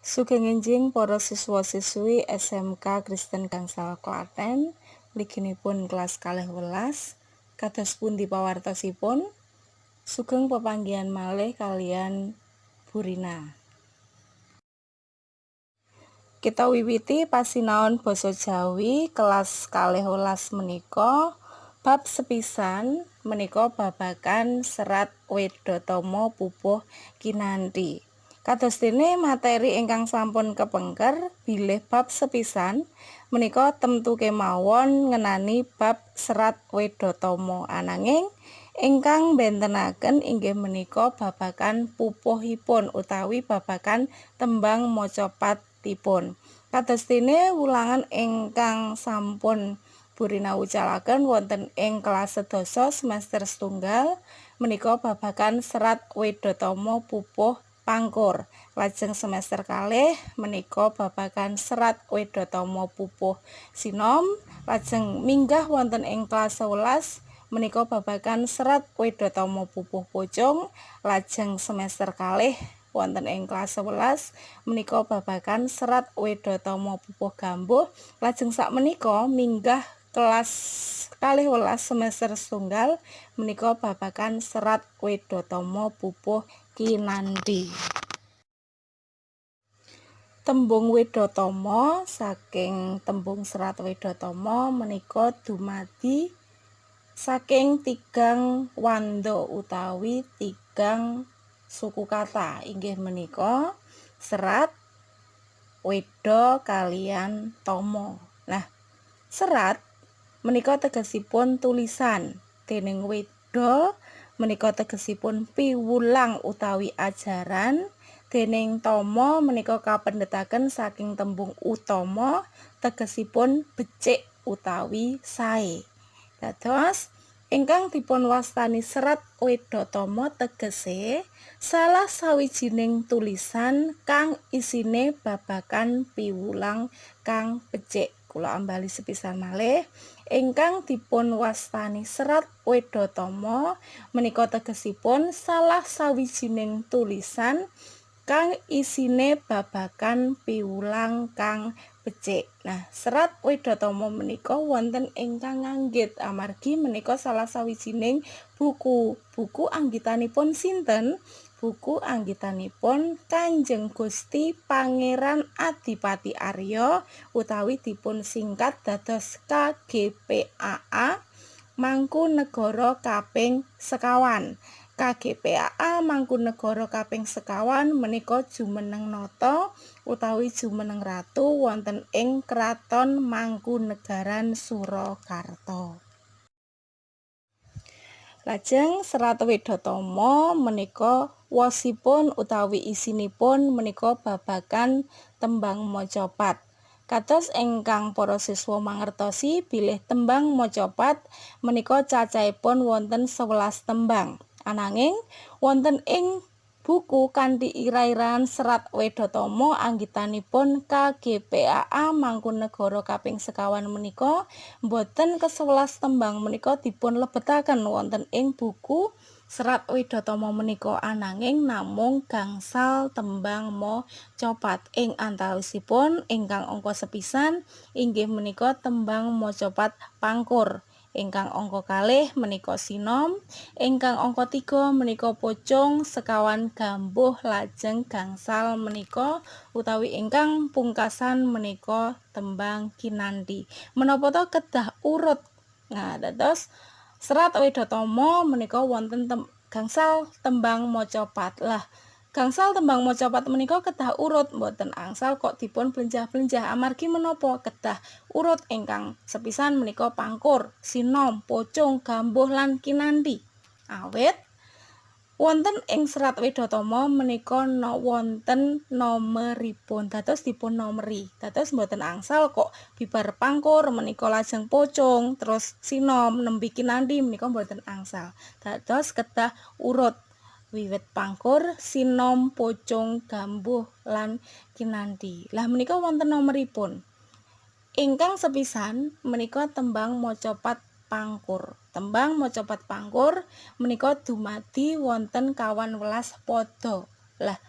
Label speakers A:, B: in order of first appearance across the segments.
A: Sugeng enjing para siswa-siswi SMK Kristen Gangsal Klaten, mliginipun kelas 12. Kados pundi pawartosipun? Sugeng pepanggihan malih kalian Burina. Kita wiwiti pasinaon basa Jawi kelas 12 menika. Bab sepisan menika babagan serat Wedhatama pupuh kinanthi. Kados dene materi ingkang sampun kepengker bilih bab sepisan menika temtu kemawon ngenani bab serat Wedhatama, ananging ingkang bentenaken inggih menika babagan pupuhipun utawi babagan tembang mocopatipun. Kados dene wulangan ingkang sampun Burina wucalaken wonten ing kelas sedasa semester setunggal menika babagan serat Wedhatama pupuh pangkur. Lajeng semester kalih menika babagan serat Wedhatama pupuh sinom. Lajeng minggah wonten ing kelas 11 menika babagan serat Wedhatama pupuh pucung. Lajeng semester kalih wonten ing kelas 11 menika babagan serat Wedhatama pupuh gambuh. Lajeng sakmenika minggah kelas 12 semester setunggal menika babagan serat Wedhatama pupuh kinanthi. Tembung Wedhatama saking tembung serat Wedhatama menika dumadi saking tigang wanda utawi tigang suku kata, inggih menika serat, weda kaliyan tama. Nah, serat menika tegesipun tulisan, dening weda menika tegesipun piwulang utawi ajaran, dening tama menika kapendhetaken saking tembung utama tegesipun becik utawi sae. Dados ingkang dipun wastani serat Wedhatama tegese salah sawijining tulisan kang isine babagan piwulang kang becik. Kula ambali sepisan malih, ingkang dipun wastani serat Wedhatama menika tegesipun salah sawijining tulisan kang isine babagan piwulang kang becik. Nah, serat Wedhatama menika wonten ingkang nganggit amargi menika salah sawijining buku. Buku anggitanipun sinten? Buku anggitanipun Kanjeng Gusti Pangeran Adipati Arya utawi dipun singkat dados KGPAA Mangkunegara kaping sekawan. KGPAA Mangkunegara kaping sekawan menika jumeneng nata utawi jumeneng ratu wonten ing Kraton Mangkunegaran Surakarta. Lajeng serat Wedhatama menika wosipun utawi isinipun menika babagan tembang macapat. Kados ingkang para siswa mangertosi bilih tembang macapat menika cacahipun wonten 11 tembang. Ananging wonten ing buku kanthi ira-iraan serat Wedhatama anggitanipun KGPAA Mangkunegara kaping sekawan menika boten ke-11 tembang menika dipun lebetaken wonten ing buku serat Wedhatama menika, ananging namung gangsal tembang macapat. Ing antawisipun ingkang angka sepisan inggih menika tembang macapat pangkur. Ingkang angka kalih menika sinom, ingkang angka 3 menika pucung, sekawan gambuh, lajeng gangsal menika utawi ingkang pungkasan menika tembang kinanthi. Menapa to kedah urut. Nah, dados serat Wedhatama menika wonten gangsal tembang macapat. Lah, gangsal tembang macapat menika kedah urut, mboten angsal kok dipun blenjah-blenjah. Amargi menapa kedah urut ingkang sepisan menika pangkur, sinom, pucung, gambuh lan kinanthi. Awit wonten ing serat Wedhatama menika wonten nomeripun, dados dipun nomeri. Dados mboten angsal kok bibar pangkur menika lajeng pucung, terus sinom, nembe kinanthi menika mboten angsal. Dados kedah urut. Wiwit pangkur, sinom, pucung, gambuh lan kinanthi. Lah menika wonten nomeripun. Ingkang sepisan menika tembang macapat pangkur. Tembang macapat pangkur menika dumadi wonten 12 pada. Lah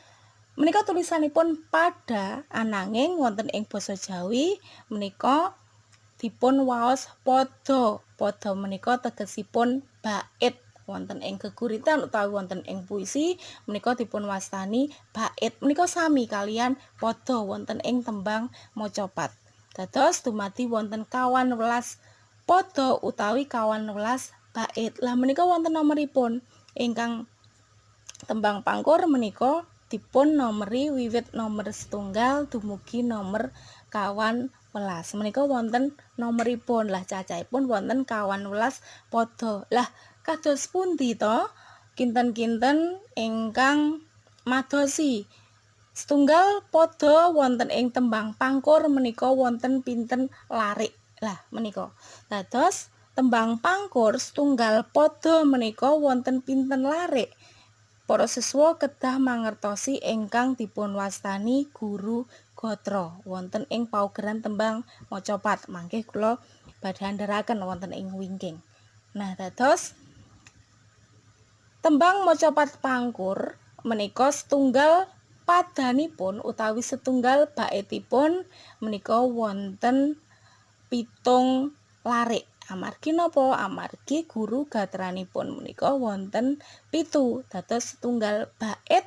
A: Menika tulisanipun pada ananging wonten ing basa Jawi menika dipun waos padha. Padha menika tegesipun bait. Wonten ing geguritan utawi wonten ing puisi menika dipun wastani bait. Menika sami kalian padha wonten ing tembang macapat. Dados dumadi wonten 12 padha utawi 12 bait. Lah menika wonten nomoripun ingkang tembang pangkur menika dipun nomeri wiwit nomor setunggal dumugi nomor 12. Menika wonten nomoripun. Lah cacahipun wonten 12 padha. Lah kados pundi to kinten-kinten ingkang madosi setunggal padha wonten ing tembang pangkur menika wonten pinten larik. Lah menika dados tembang pangkur setunggal padha menika wonten pinten larik. Para siswa kedah mangertosi ingkang dipun wastani guru gatra wonten ing paugeran tembang macapat. Mangke kula badhe andharaken wonten ing wingking. Nah, dados tembang macapat pangkur menika setunggal padanipun utawi setunggal baitipun menika wonten 7 larik. Amargi napa? Amargi guru gatranipun menika wonten 7. Dados setunggal bait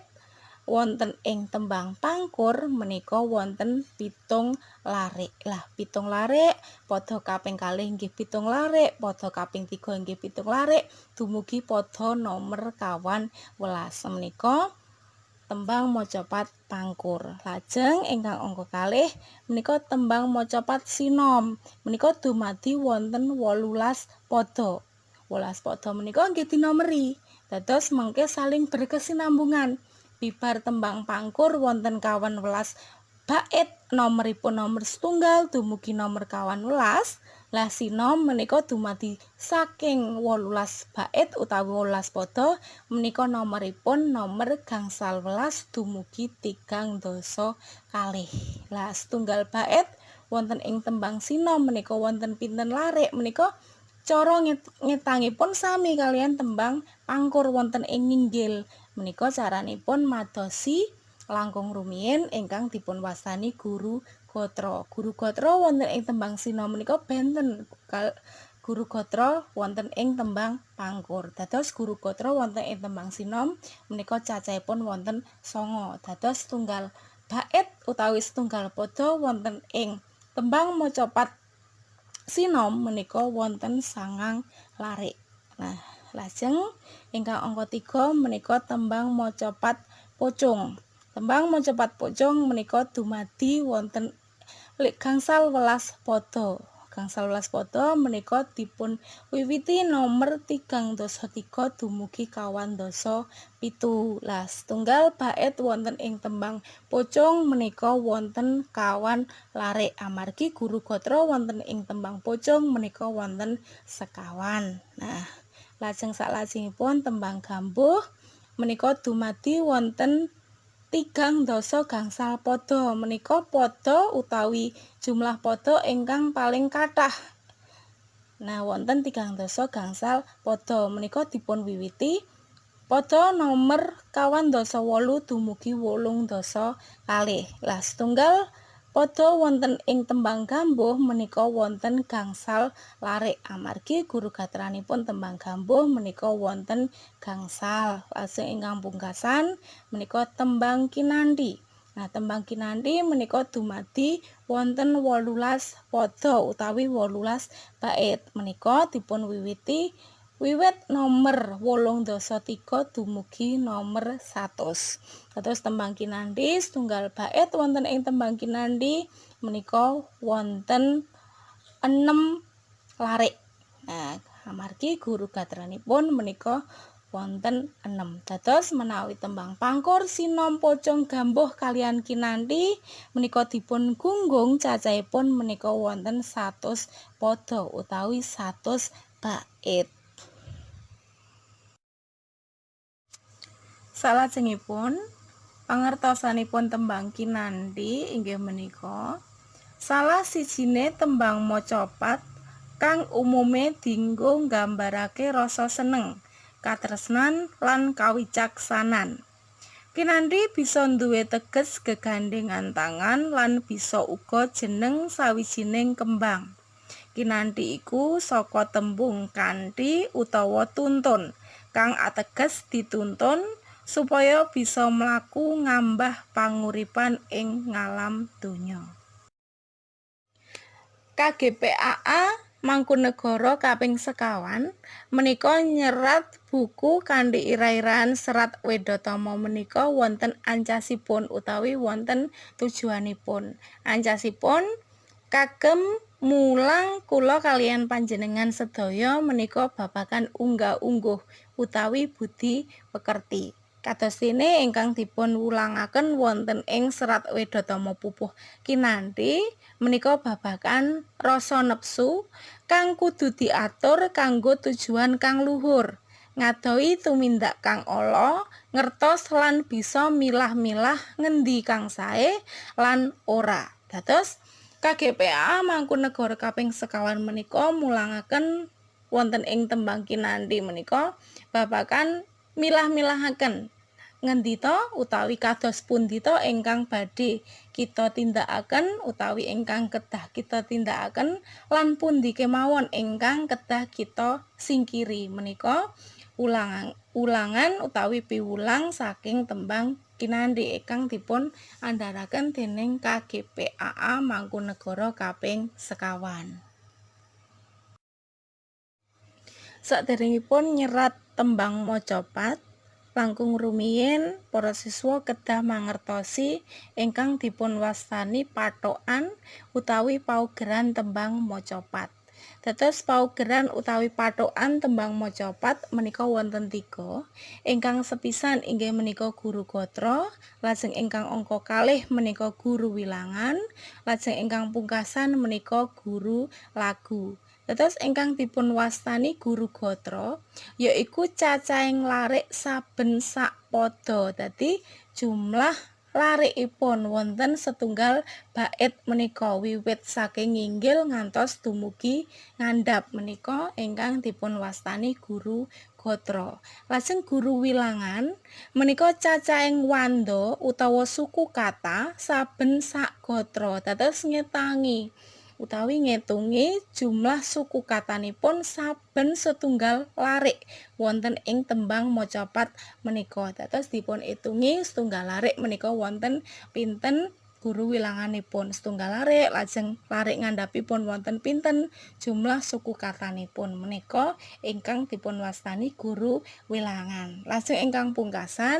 A: wonten ing tembang pangkur menika wonten 7 larik. Lah 7 larik padha kaping kalih inggih 7 larik, padha kaping 3 inggih 7 larik, dumugi padha nomor 12. Menika tembang macapat pangkur. Lajeng ingkang angka kalih menika tembang macapat sinom. Menika dumadi wonten 18 padha. 18 padha menika nggih dinomeri. Dados mangke saling berkesinambungan. Bibar tembang pangkur wonten 12 bait nomoripun nomor setunggal dumugi nomor 12. Lah sinom menika dumadi saking 18 bait utawi 18 padha menika nomoripun nomor gangsal welas dumugi 3 dasa kalih. Lah setunggal bait wonten ing tembang sinom menika wonten pinten larik menika cara ngetangipun sami kalian tembang pangkur wonten ing nginggil. Menika caranipun madosi langkung rumiyin ingkang dipun wastani guru gatra. Guru gatra wonten ing tembang sinom menika benten guru gatra wonten ing tembang pangkur. Dados guru gatra wonten ing tembang sinom menika cacahipun wonten 9. Dados setunggal bait utawi setunggal padha wonten ing tembang macapat sinom menika wonten 9 larik. Nah, lajeng ingkang angka 3 menika tembang macapat pocung. Tembang macapat pocung menika dumadi wonten gangsal welas padha. Gangsal welas padha menika dipun wiwiti nomor 3 dasa 3 dumugi 2 dasa 7. Lah setunggal bait wonten ing tembang pocung menika wonten 2 larik. Amargi guru gatra wonten ing tembang pocung menika wonten sekawan. Nah, lajeng saklajengipun tembang gambuh menika dumadi wonten 3 dasa gangsal padha. Menika padha utawi jumlah padha ingkang paling kathah. Nah, wonten 3 dasa gangsal padha menika dipun wiwiti padha nomor 2 dasa 8 dumugi 8 dasa kalih. Lah setunggal padha wonten ing tembang gambuh menika wonten gangsal larik. Amargi guru gatranipun tembang gambuh menika wonten gangsal. Lajeng ingkang pungkasan menika tembang kinanthi. Nah, tembang kinanthi menika dumadi wonten 18 padha utawi 18 bait. Menika dipun wiwiti wiwit nomor 8 dasa 3 dumugi nomor 100. Dados tembang kinanthi setunggal bait wonten ing tembang kinanthi menika wonten 6 larik. Nah, amargi guru gatranipun menika wonten 6. Dados menawi tembang pangkur sinom pocung gambuh kalian kinanthi menika dipun gunggung cacahipun menika wonten 100 padha utawi 100 bait. Salajengipun pangertosanipun tembang kinanthi inggih menika salah sijine tembang macapat kang umume dienggo nggambarake rasa seneng, katresnan lan kawicaksanan. Kinanthi bisa duwé teges gegandhengan tangan lan bisa uga jeneng sawijining kembang. Kinanthi iku saka tembung kanthi utawa tuntun, kang ateges dituntun supaya bisa mlaku ngambah panguripan ing ngalam donya. KGPAA Mangkunegara kaping sekawan menika nyerat buku kanthi ira-iraan Serat Wedhatama menika wonten ancasipun utawi wonten tujuanipun. Ancasipun kagem mulang kula kaliyan panjenengan sedaya menika babagan unggah-ungguh utawi budi pekerti. Kados dene ingkang dipun wulangaken wonten ing Serat Wedhatama Pupuh Kinanthi menika babagan rasa nepsu kang kudu diatur kanggo tujuan kang luhur. Ngadohi tumindak kang ala, ngertos lan bisa milah-milah ngendi kang sae lan ora. Dados KGPA Mangkunegara kaping sekawan menika mulangaken wonten ing tembang kinanthi menika babagan milah-milahaken ngendi to utawi kados pundi to ingkang badhe kita tindakaken utawi ingkang kedah kita tindakaken lan pundi kemawon ingkang kedah kita singkiri menika ulangan utawi piwulang saking tembang kinanthi ingkang dipun andharaken dening KGPAA Mangkunegara kaping sekawan. Saderengipun nyerat tembang macapat langkung rumiyin para siswa kedah mangertosi ingkang dipun wastani pathokan utawi paugeran tembang macapat. Dados paugeran utawi pathokan tembang macapat menika wonten 3. Ingkang sepisan inggih menika guru gatra, lajeng ingkang angka kalih menika guru wilangan, lajeng ingkang pungkasan menika guru lagu. Dados ingkang dipun wastani guru gatra yaiku cacahing larik saben sak pada. Dadi jumlah larikipun wonten setunggal bait menika wiwit saking nginggil ngantos dumugi ngandhap menika ingkang dipun wastani guru gatra. Lajeng guru wilangan menika cacahing wanda utawa suku kata saben sak gatra. Dados ngetangi utawi ngitungi jumlah suku katanipun saben setunggal larik wonten ing tembang macapat menika. Dados dipun itungi setunggal larik menika wonten pinten guru wilanganipun setunggal larik, lajeng larik ngandhapipun wonten pinten jumlah suku katanipun menika ingkang dipun wastani guru wilangan. Lajeng ingkang pungkasan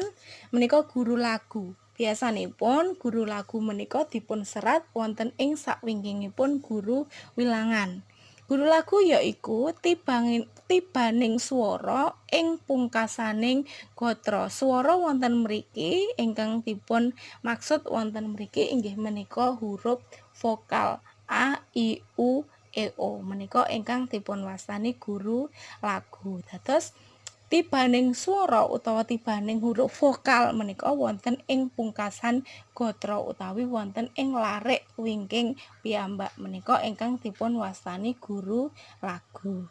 A: menika guru lagu. Biasanipun guru lagu menika dipun serat wonten ing sakwingkingipun guru wilangan. Guru lagu yaiku tibaning swara ing pungkasaning gatra. Swara wonten mriki ingkang dipun maksud wonten mriki inggih menika huruf vokal A, I, U, E, O. Menika ingkang dipun wastani guru lagu. Dados tibaning swara utawa tibaning huruf vokal menika wonten ing pungkasan gatra utawi wonten ing larik wingking piyambak menika ingkang dipun wastani guru lagu.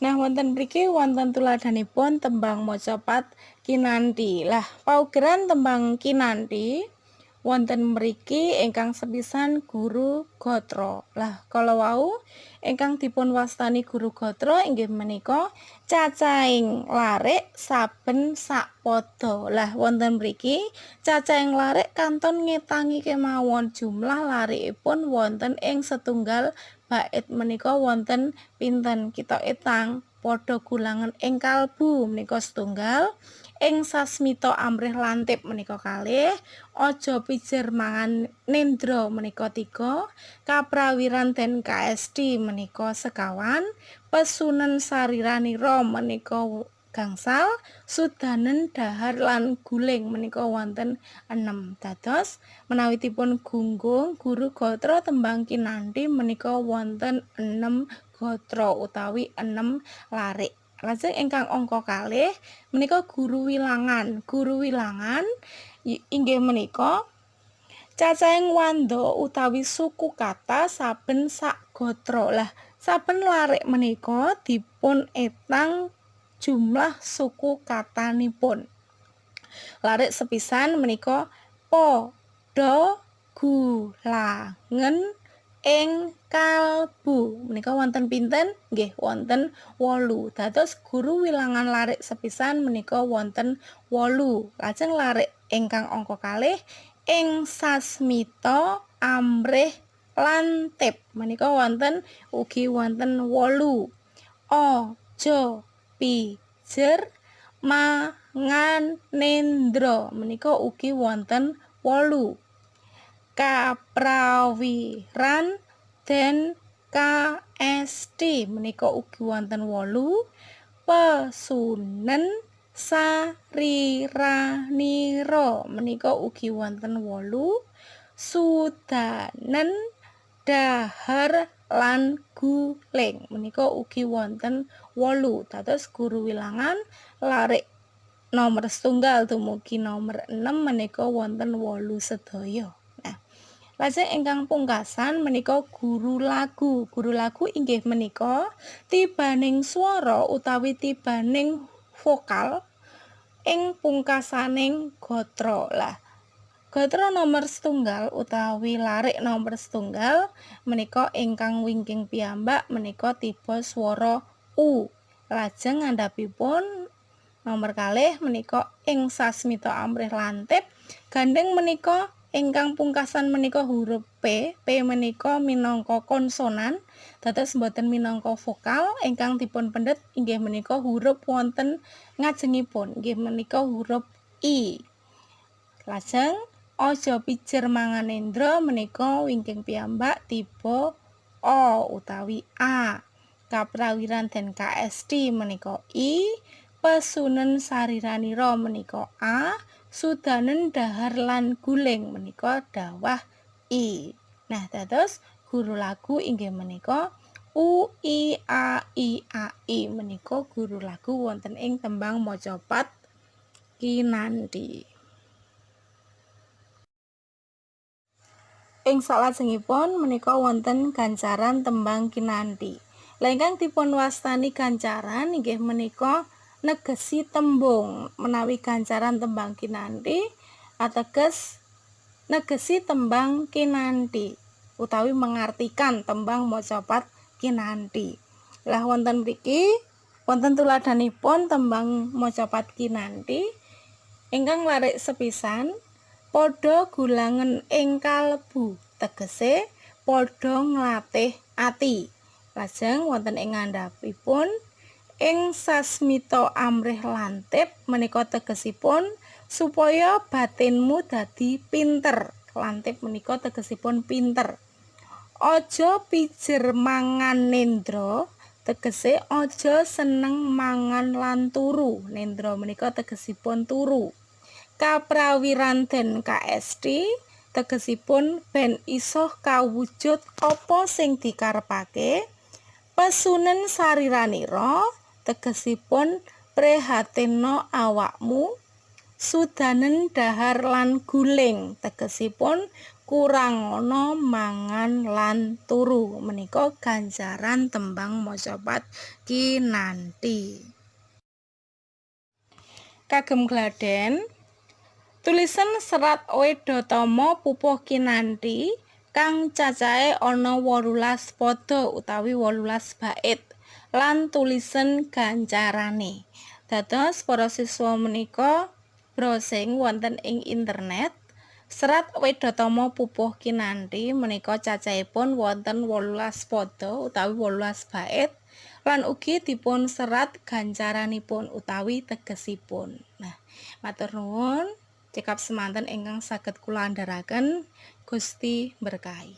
A: Nah, wonten mriki wonten tuladhanipun tembang macapat kinanthi. Lah, paugeran tembang kinanthi wonten mriki ingkang sepisan guru gatra. Lah kala wau ingkang dipun wastani guru gatra inggih menika cacahing larik saben sak pada. Lah wonten mriki cacahing larik kanton ngetangi kemawon jumlah larikipun wonten ing setunggal bait menika wonten pinten kita etang padha gulangan ing kalbu menika setunggal. Ing sasmita amrih lantip menika kalih, aja pijer mangan nendra menika 3, kaprawiran den KSD menika sekawan, pesunen sariranira menika gangsal, sudanen dahar lan guling menika wonten 6. Dados menawi dipun gunggung guru gatra tembang kinanthi menika wonten 6 gatra utawi 6 larik. Lajeng ingkang angka kalih menika guru wilangan. Guru wilangan inggih menika cacahing wanda utawi suku kata saben sak gatra. Lah saben larik menika dipun etang jumlah suku katanipun. Larik sepisan menika padha gulangen ing kalbu. Menika wonten pinten? Nggih, wonten 8. Dados guru wilangan larik sepisan menika wonten 8. Lajeng larik ingkang angka kalih ing sasmita amrih lantip. Menika wonten ugi wonten 8. Aja pijer mangan nendra. Menika ugi wonten 8. Kaprawiran den KST menika ugi wonten 8. Pesunen sariranira menika ugi wonten 8. Sudanen dahar lan guling menika ugi wonten 8. Dados guru wilangan larik nomor setunggal dumugi nomor 6 menika wonten 8 sedaya. Nah, lajeng ingkang pungkasan menika guru lagu. Guru lagu inggih menika tibaning swara utawi tibaning vokal ing pungkasaning gatra. Lah, gatra nomor setunggal utawi larik nomor setunggal menika ingkang wingking piyambak menika tiba swara u. Lajeng ngandhapipun nomor kalih menika ing sasmita amrih lantip gandeng menika ingkang pungkasan menika huruf P. P menika minangka konsonan, dados boten minangka vokal. Ingkang dipun pendet inggih menika huruf wonten ngajengipun, inggih menika huruf I. Lajeng aja pijer mangan nendra menika wingking piyambak tiba O utawi A. Kaprawiran den KST menika I. Pesunen sariranira menika A. Sudanen dahar lan guling menika dawah I. Nah, dados guru lagu inggih menika U I A I A I menika guru lagu wonten ing tembang macapat kinanthi. Ing salajengipun menika wonten gancaran tembang kinanthi. Lha ingkang dipun wastani gancaran inggih menika negesi tembung. Menawi gancaran tembang kinanthi ateges negesi tembang kinanthi utawi mengartikan tembang macapat kinanthi. Lah wonten mriki wonten tuladhanipun tembang macapat kinanthi ingkang larik sepisan padha gulangen ing kalbu, tegese padha nglatih ati. Lajeng wonten ing ngandhapipun ing sasmita amrih lantip menika tegesipun supaya batinmu dadi pinter. Lantip menika tegesipun pinter. Aja pijer mangan nendra tegese aja seneng mangan lan turu. Nendra menika tegesipun turu. Kaprawiran den KST tegesipun ben iso kawujud apa sing dikarepake. Pesunen sariranira tegesipun prihatinna awakmu. Sudanen dahar lan guling tegesipun kurang ana mangan lan turu. Menika gancaran tembang macapat kinanthi. Kagem gladen tulisan serat Wedhatama pupuh kinanthi kang cacahe ana 18 pada utawi 18 bait lan tulisan gancarane. Dados para siswa menika browsing wonten ing internet. Serat Wedhatama pupuh kinanthi menika cacahipun wonten 18 pada utawi 18 bait lan ugi dipun serat gancaranipun utawi tegesipun. Nah, matur nuwun. Cekap semanten ingkang saged kula andharaken, Gusti berkahi.